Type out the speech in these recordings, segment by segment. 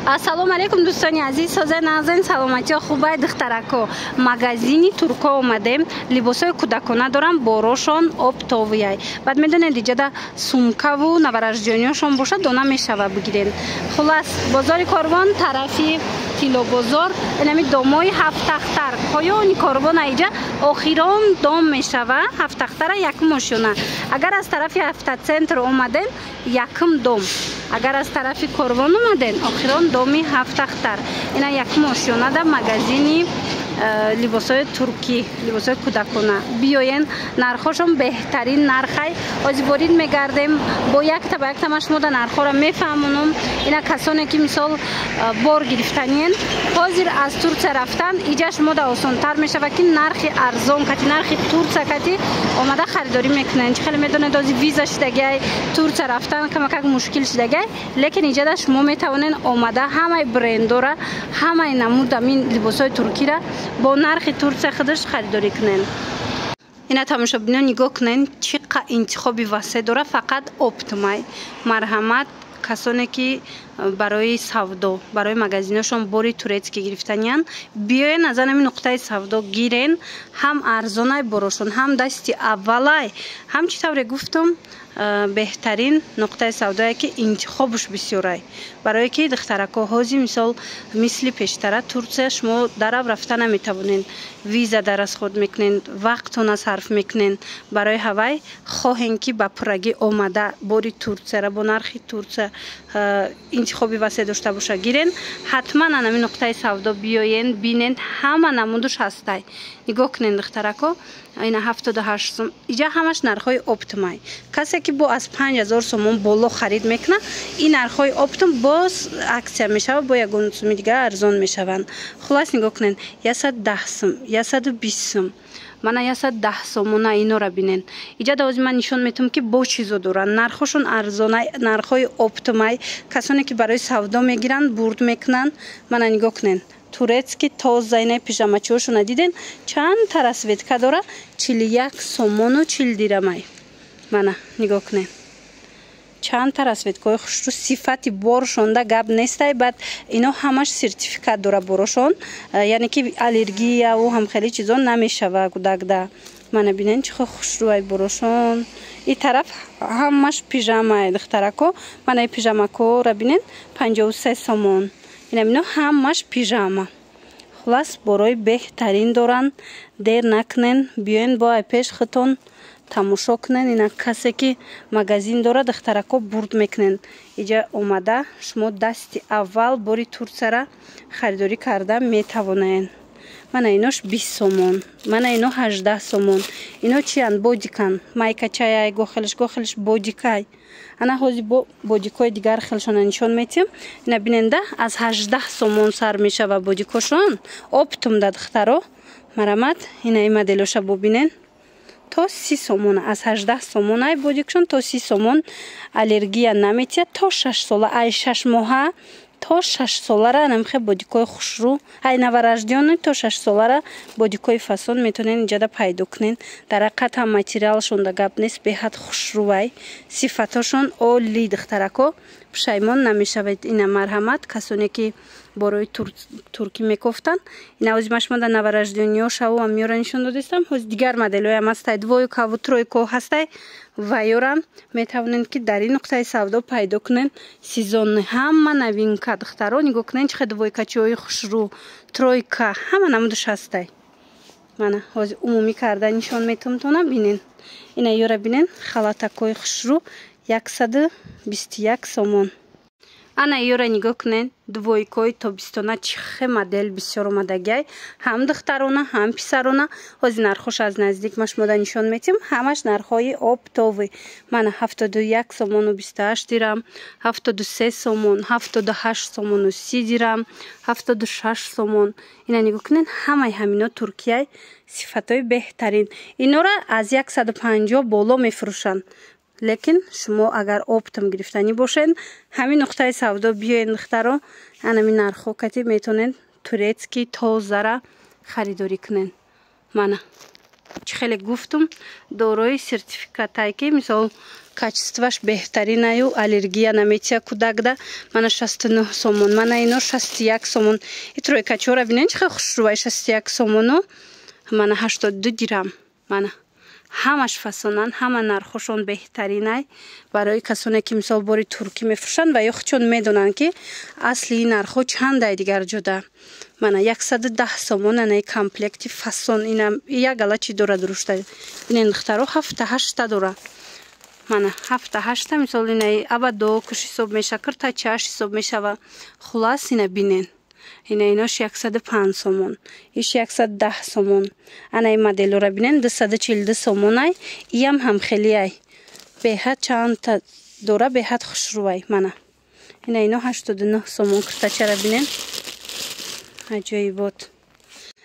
ассалому алейкум дӯстони азиз, созаи назарин саломатиё хубай духтарако. Магазини турко омадем, либосои кӯдакона дорам, борошон оптовияй. Баъд медонед иҷада сумкаву наваражҷониёшон бошад, дона мешава бигирен. Хулас бозори Корвон тарафи Тило бозор, инами домои ҳафтахтар. Поёни Корвон иҷа охирон дом мешава, ҳафтахтара якум ошёна. Агар аз тарафи автоцентр омаден, якум дом. Агар аз тарафи Корвон омаден, охирон доми ҳафтахтар. Ина якум ошёнада магазини либосои туркӣ, либосои кӯдакона. Биёен, нархошон беҳтарин нархай. Ҳозир ворид мегардем, бо якта ба якта шумода нархора мефаҳмонам. Ина касоне ки мисол бор гирифтаниен, ҳозир аз Турция рафтан, иҷа шумода осонтар мешава ки нархи арзон кати, нархи Турция кати омада харидорӣ мекунен. Чӣ хеле медонед ҳозир виза шидагай, Турция рафтан камакак мушкил шидагай, лекин иҷада шумо метавонен омада ҳамаи брендора, ҳамаи намуд амин либосои туркира бо нархи Турция худаш харидорӣ кунен. Ина тамошобинон нигоҳ кунен чӣ қа интихоби васеъ дора, фақат оптмай. Марҳамат касоне ки барои савдо, барои магазиношон бори турецки гирифтаниян, биёен аз ани нуқтаи савдо гирен, ҳам арзонай борошон, ҳам дасти аввалай, ҳам чӣ тавре гуфтам беҳтарин нуқтаи савдое ки интихобуш бисёрай. Барое ки духтарако ҳозир мисол мисли пештара Турция шумо дарав рафта наметавонед, виза дар расход мекунед, вақтона сарф мекунед. Барои ҳавай хоҳен ки ба пуррагӣ омада бори Турцияра бо нархи Турция интихоби васеъ дошта боша гирен, ҳатман анами нуқтаи савдо биёен бинен, ҳама намудуш ҳастай. Нигоҳ кунед духтарако, ина 78 сом, иҷа ҳамаш нархҳои оптмай. Касе ки бо аз 5000 сомон боло харид мекуна, ин нархҳои оптм боз аксия мешава, бо ягон суми дигар арзон мешаванд. Хулас нигоҳ кунед, 110 сом, 120 сом. Мана 110 сомона инора бинен. Иҷада ҳозир ман нишон метавонам ки бо чизо доранд. Нархошон арзонай, нархҳои оптмай. Касоне ки барои савдо мегиранд, бурд мекунанд. Мана нигоҳ кунед. Турецки тоза инаи пижамачиҳошона диден, чанд та расветка дора, 41 сомону 40 дирамай. Мана нигоҳ кунед. Чанд та расветкаҳои хушрӯ, сифати боршонда гап нестай, баъд ино ҳамаш сертификат дора борошон, яъне ки аллергияву ҳамхели чизо намешава кӯдакда. Мана бинен чӣ хел хушрӯай борошон. И тараф ҳамаш пижамае духтарако. Мана и пижамакора бинен 53 сомон. Ино ҳамаш пижама. Хулас борои беҳтарин доранд. Дер накунен, биёен бо ай пеш худтон тамошо кунен. Ина касе ки магазин дора духтарако бурд мекунен. Иҷа омада шумо дасти аввал бори Турцияра харидорӣ карда метавонен. Мана инош 20 сомон, мана ино 18 сомон. Ино чиянд? Бодикан, майкачаяй, гохелиш бодикай. Ана ҳозир бо бодикои дигар хелшона нишон метиҳам. Ина биненда аз 18 сомон сар мешава бодикошон. Оптумда духтаро. Марамат, ина и моделоша бобинен. То 30 сомон, аз 18 сомон ай бодикшон то 30 сомон. Аллергия наметия то 6 сола, ай 6 моҳа то 6 солара намхе бодикои хушрӯ, ай навараждиёни то 6 солара бодикои фасон метонен иҷада пайдо кунен. Дар ҳақиқат ҳам материалшон да гап нест, беҳад хушрӯай, сифатошон оли духтарако, пушаймон намешавед. Ина марҳамат касоне ки борои туркӣ мекофтанд. Ина ҳозир ман шумода навараждиёниёшаву амиёра нишон додистам. ҳозир дигар моделҳоям ҳастай, двойкаву тройко ҳастай. Вайёрам метавонед ки дар ин нуқтаи савдо пайдо кунен. Сезонни ҳама новинка духтаро. Нигоҳ кунен чӣ хел двойкачиҳои хушрӯ, тройка, ҳама намудуш ҳастай. Мана ҳозир умумӣ карда нишон метавонам бинен. Ина ёра бинен халатакои хушрӯ 121 сомон. Ана ёра нигоҳ кунен двойкои тобистона чӣ хел модел бисёр омадагай, ҳам духтарона, ҳам писарона. ҳозир нархош аз наздик ма шумода нишон метиҳам. Ҳамаш нархҳои оптовӣ. Мана 71 сомону 28 дирам, 73 сомон, 78 сомону 30 дирам, 76 сомон. Ина нигоҳ кунен ҳамаи ҳамино Туркияй сифатҳои беҳтарин. Инора аз 150 боло мефурӯшанд. Лекин шумо агар оптм гирифтанӣ бошед, ҳамин нуқтаи савдо биёед духтаро, анами нархҳо кати метонед турецки тозара харидорӣ кунед. Мана чӣ хеле гуфтум, дорои сертификатай ки мисол качестваш беҳтаринаю аллергия наметия кудакда мана 69 сомон мана ино 61 сомон и тройкачора бинен чӣ хушрӯай 61 сомону мана 82 дирам мана ҳамаш фасонан ҳама нархошон беҳтаринай барои касоне ки мисол бори туркӣ мефурӯшанд ва ё хичон медонанд ки асли ин нархҳо чандай дигар ҷода мана 110 сомон анаи комплекти фасон инам як ала чи дора дурушта бинен духтаро 7-8 дора мана 7-8 мисол инаи абадо куш ҳисоб меша киртачаш ҳисоб мешава хулас ина бинен ина инош 105 сомон иш 110 сомон анаи моделора бинен 242 сомонай иам ҳам хелиай беҳад чанд дора беҳад хушрӯай мана ина ино 89 сомон киртачара бинен аҷоибот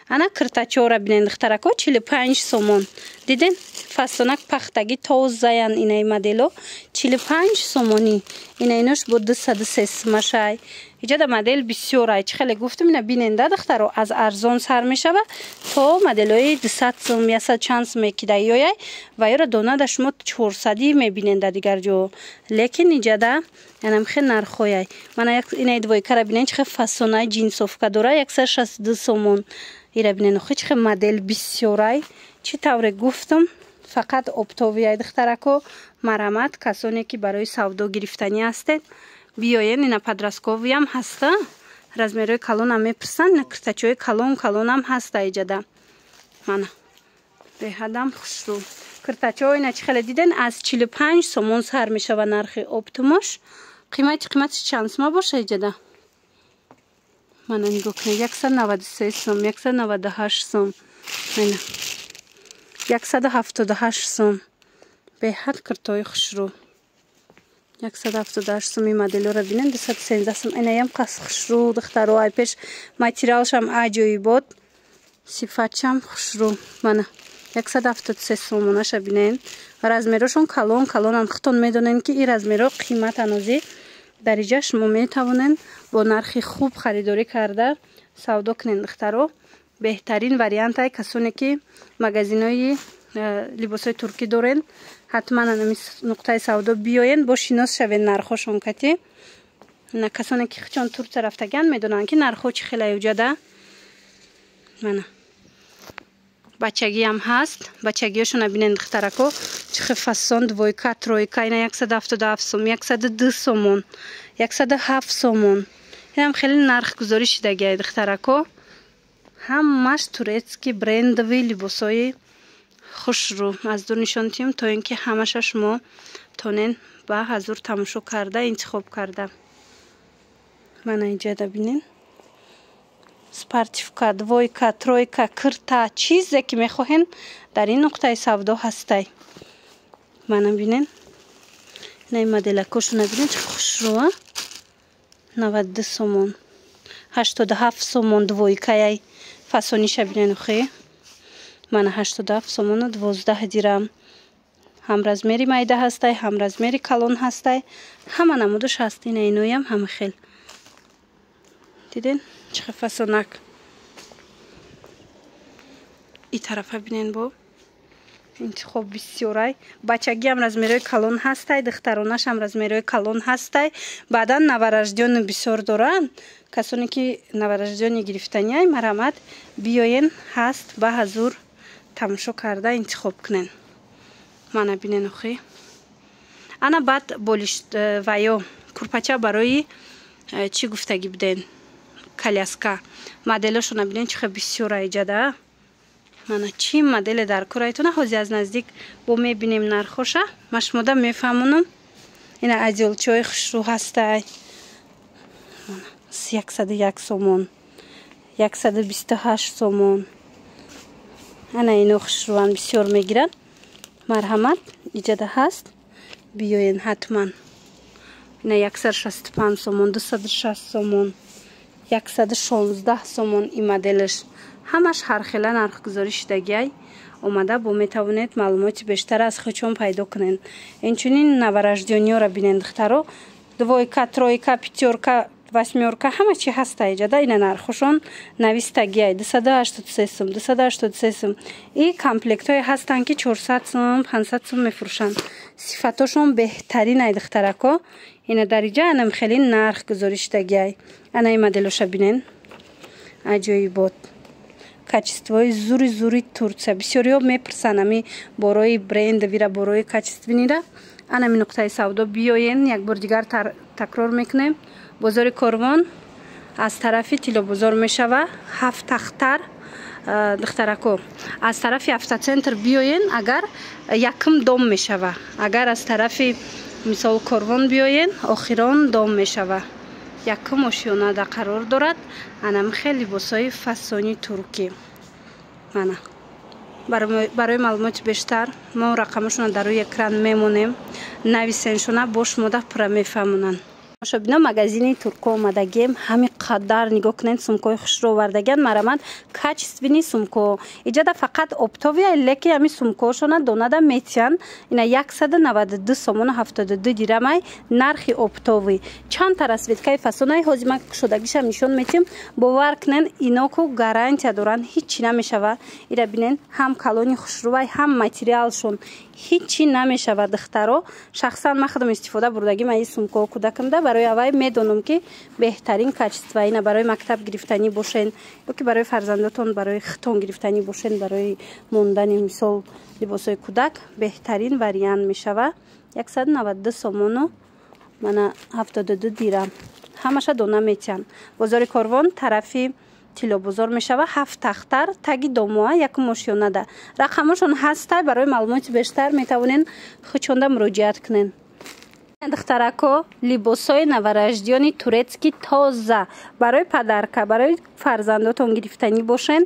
ана киртачора бинен духтарако 45 сомон диден фасонак пахтаги тозаян инаи модело 45 сомони ина инош бо 230 машай иҷада модел бисёрай чӣ хеле гуфтам ина биненда духтаро аз арзон сар мешава то моделҳои 200 сом 100 чанд сом мекидаёяй ва ёра донада шумо 400 мебиненда дигар ҷо лекин иҷада янам хе нархояй мана инаи двойкара бинен чӣ хе фасонаи ҷинсовка дора 162 сомон ира бинен охи чӣ хе модел бисёрай чӣ тавре гуфтам фақат оптовияй духтарако марамат касоне ки барои савдо гирифтанӣ ҳастед биёен ина подростковиам ҳаста размерои калонам мепирсанд ина киртачои калонам ҳаста иҷада мана беҳадам хушрӯ киртачо ина чӣ хеле диден аз 45 сомон сар мешава нархи оптумош қимати чанд сома боша иҷада мана нигоҳ кунед 193 сом 198 сом мена 178 сом беҳад киртои хушрӯ 178 соми моделора бинен 213 сом инаям қас хушрӯ духтаро ай пеш материалшам аҷоибот сифатшам хушрӯ мана 173 сомонаша бинен размерошон калонанд хитон медонен ки ин размеро қимат анози дариҷа шумо метавонен бо нархи хуб харидорӣ карда савдо кунен духтаро беҳтарин вариантай касоне ки магазинои либосои туркӣ дорен ҳатман анами нуқтаи савдо биёен бо шинос шавен нархошон кати на касоне ки хичон турция рафтаган медонанд ки нархҳо чӣ хеле юҷада мана бачагиам ҳаст бачагиёшона бинен духтарако чӣ хе фасон двойка тройка ина 177 сом 102 сомон 107 сомон инам хеле нархгузорӣ шидагиай духтарако ҳамаш турецки брендови либосои хушрӯ аз дур нишон тием то ин ки ҳамаша шумо тонен ба ҳазур тамошо карда интихоб карда мана иҷада бинен спортивка двойка тройка кирта чизе ки мехоҳен дар ин нуқтаи савдо ҳастай мана бинен инаи моделакошона бинен чӣ хушрӯа 92 сомон 87 сомон двойкаяй фасониша бинен охи мана 87 сомону 12 дирам ҳам размери майда ҳастай ҳам размери калон ҳастай ҳама намудаш ҳаст ина иноям ҳама хел диден чӣ фасонак и тарафа бинен бо интихоб бисёрай бачагиам размерои калон ҳастай духтаронашам размерои калон ҳастай баъдан навараждёну бисёр доранд касоне ки навараждёни гирифтаниай марамат биёен ҳаст ба ҳазур тамошо карда интихоб кунен мана бинен охи ана баъд болиш ваё курпача барои чӣ гуфтагӣ буден коляска моделошона бинен чӣ хе бисёра иҷада мана чӣ моделе дар корайтона ҳозир аз наздик бо мебинем нархоша ма шумода мефаҳмонам ина адёлчиҳои хушрӯ ҳастай 101 сомон 128 сомон ана ино хушрӯан бисёр мегиранд марҳамат иҷада ҳаст биёен ҳатман ина 165 сомон 260 сомон 116 сомон ин моделаш ҳамаш ҳархела нархгузорӣ шидагиай омада бо метавонед маълумоти бештар аз худшон пайдо кунед инчунин навараждёниёра бинен духтаро двойка тройка пятёрка восьмерка ҳама чӣ ҳаста иҷада ина нархошон навистагиай 283 сум 283 сум и комплектҳое ҳастанд ки 400 сум 500 сум мефурӯшанд сифатошон беҳтаринай духтарако ина дариҷа анам хеле нарх гузориштагиай ана и моделоша бинен аҷоибот качествои зури Турция бисёриҳо мепурсанд ами борои брендовира борои качественира анами нуқтаи савдо биёен як бор дигар такрор мекунем бозори Корвон аз тарафи Тилобозор мешава 7 тахтар духтарако аз тарафи автоцентр биёен агар якм дом мешава агар аз тарафи мисол Корвон биёен охирон дом мешава якм ошёнада қарор дорад анам хеле либосои фасони туркӣ мана барои маълумоти бештар мо рақамашона дар рӯи экран мемонем нависеншона бо шумода пурра мефаҳмонанд мошобино магазини турко омадагем ҳами қадар нигоҳ кунед сумкаҳои хушро овардагианд марамад качествени сумкаҳо иҷада фақат оптовия леки ҳами сумкаҳошона донада метиянд ина 192 сомону 72 дирамай нархи оптовӣ чандта расветкаи фасонай ҳозима кушодагиша нишон метиҳем бовар кунен иноку гарантия доранд ҳичи намешава ира бинен ҳам калони хушрувай ҳам материалшон ҳичи намешава духтаро шахсан ман худам истифода бурдагим аз сумкаҳо кӯдакамда барои авай медонам ки беҳтарин качества ина барои мактаб гирифтанӣ бошен ёки барои фарзандотон барои хитон гирифтанӣ бошен барои мондани мисол либосои кӯдак беҳтарин вариант мешава 192 сомону мана 72 дирам ҳамаша дона метиянд бозори Корвон тарафи Тилобозор мешава 7 тахтар таги домоа якум ошёнада рақамашон ҳастай барои маълумоти бештар метавонен хучонда муроҷиат кунен духтарако либосои навараждиёни турецкӣ тоза барои падарка барои фарзандотон гирифтанӣ бошен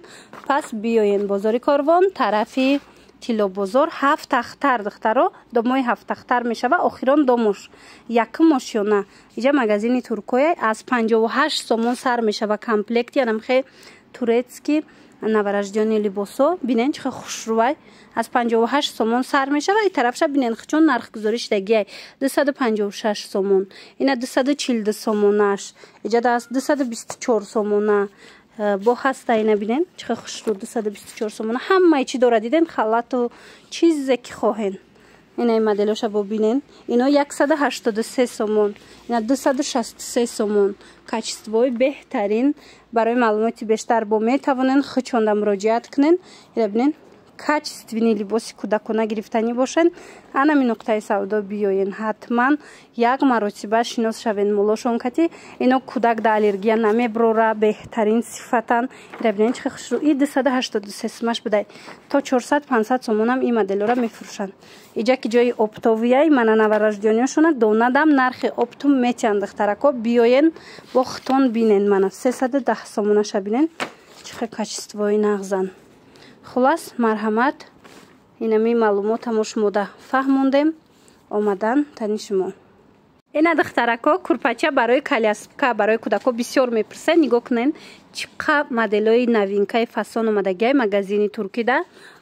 пас биёен бозори Корвон тарафи Тилобозор 7 тахтар духтаро домои 7 тахтар мешава охирон домош якум ошёна иҷа магазини туркоя аз 58 сомон сар мешава комплекти анамхе турецкӣ навараждиёни либосо бинен чихе хушрувай аз 58 сомон сар мешава и тарафша бинен хичон нархгузориштагиай 256 сомон ина 242 сомонаш иҷада аз 224 сомона бо ҳаста ина бинен чихе хушру 224 сомона ҳамаи чӣ дора диден халату чизе ки хоҳен ина ин моделоша бо бинен ино 183 сомон ина 263 сомон качествои беҳтарин барои маълумоти бештар бо метавонен хичонда муроҷиат кунен ина бинен качествени либоси кӯдакона гирифтанӣ бошен анами нуқтаи савдо биёен ҳатман як маротиба шинос шавен молошон кати ино кӯдак да аллергия намеброра беҳтарин сифатан ира бинен чихе хушру и 283 сумаш будай то 400-500 сомонам ин моделора мефурӯшанд иҷа ки ҷои оптовияи мана навараждиёниёшона донадам нархи оптум метиянд духтарако биёен бо хитон бинен мана 310 сомонаша бинен чихе качествои нағзан хулас марҳамат инами маълумотамо шумода фаҳмондем омадан тани шумо ина духтарако курпача барои коляска барои кӯдако бисёр мепурсен нигоҳ кунен чиқа моделои новинкаи фасон омадагиай магазини туркида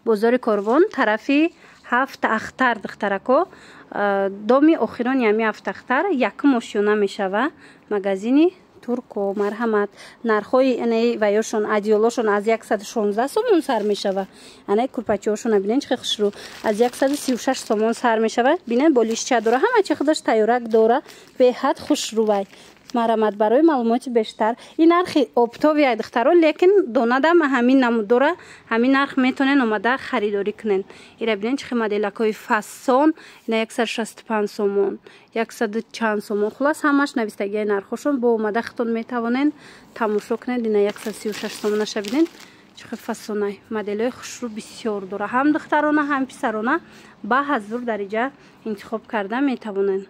бозори Корвон тарафи 7 ахтар духтарако доми охирони ами 7 ахтар якум ошёна мешава магазини турко марҳамат нархҳои инаи ваёшон адиёлошон аз 116 сомон сар мешава анаи курпачаҳошона бинен чихе хушру аз 136 сомон сар мешава бинен бо лишча дора ҳама чи худаш тайёрак дора беҳад хушрувай марҳамат барои маълумоти бештар ин нархи оптовияи духтаро лекин донадам ҳамин намуд дора ҳамин нарх метонен омада харидорӣ кунен ира бинен чихе моделакҳои фасон ина 165 сомон 100 чанд сомон хулас ҳамаш навистагиаи нархошон бо омада хитон метавонен тамошо кунед ина 136 сомонаша бинен чихе фасонай моделҳои хушру бисёр дора ҳам духтарона ҳам писарона ба ҳазур дариҷа интихоб карда метавонен